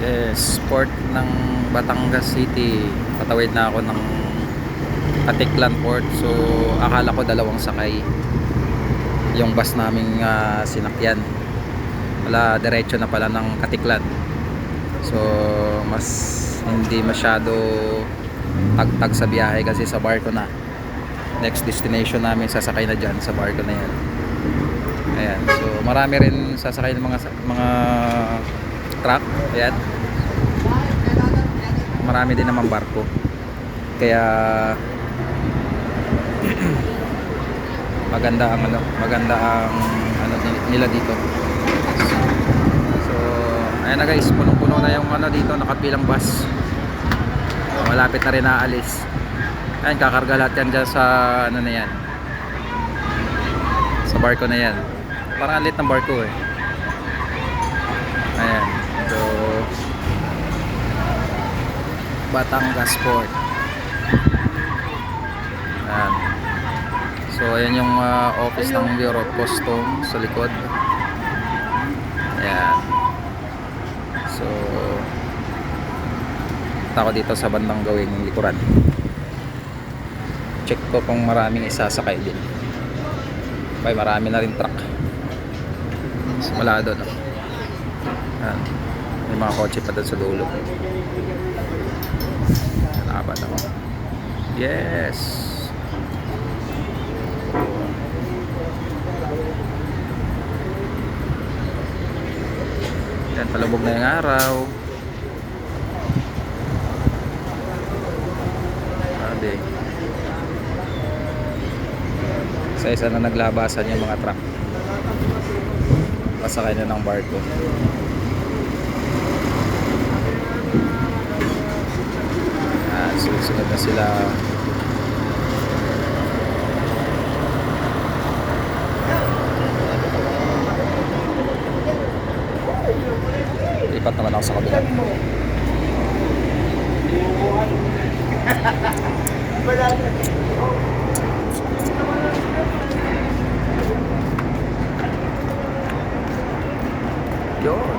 Yes, port ng Batangas City. Patawid na ako ng Katiklan Port. So akala ko dalawang sakay yung bus naming sinakyan. Wala, diretso na pala ng Katiklan. So mas hindi masyado tagtag sa biyahe kasi sa barko na. Next destination namin sasakay na dyan sa barko na yan. Ayan, so marami rin sasakay ng mga truck. Ayan, marami din naman barko, kaya maganda ang nila dito. So ayan na guys, punong-puno na yung dito, nakapilang bus. Malapit na rin naalis. Ayan, kakarga lahat yan dyan sa na yan, sa barko na yan. Parang alit ng barko eh. Ayan, so Batangas Port. Ayan. So ayan yung office ng Bureau of Customs sa likod. Ayan. So punta ko dito sa bandang gawing likuran. Check ko kung maraming isasakay din. May marami na rin truck. Simula doon. Ayan. May mga kotse pa doon sa dulo. Nakabad ako. Yes. Yan, palubog na yung araw. Sabi, isa-isa na naglabasan yung mga truck. Pasakay na ng barko. Sunod na sila. Lipat naman ako sa kabila. Yun.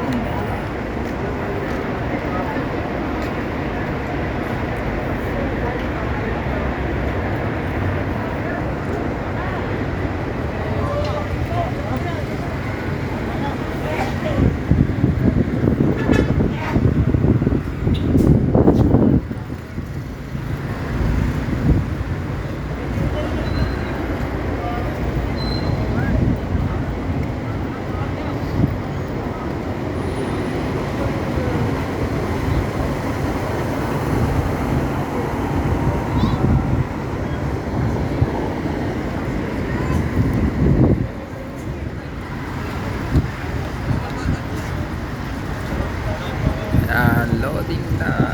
Loading na.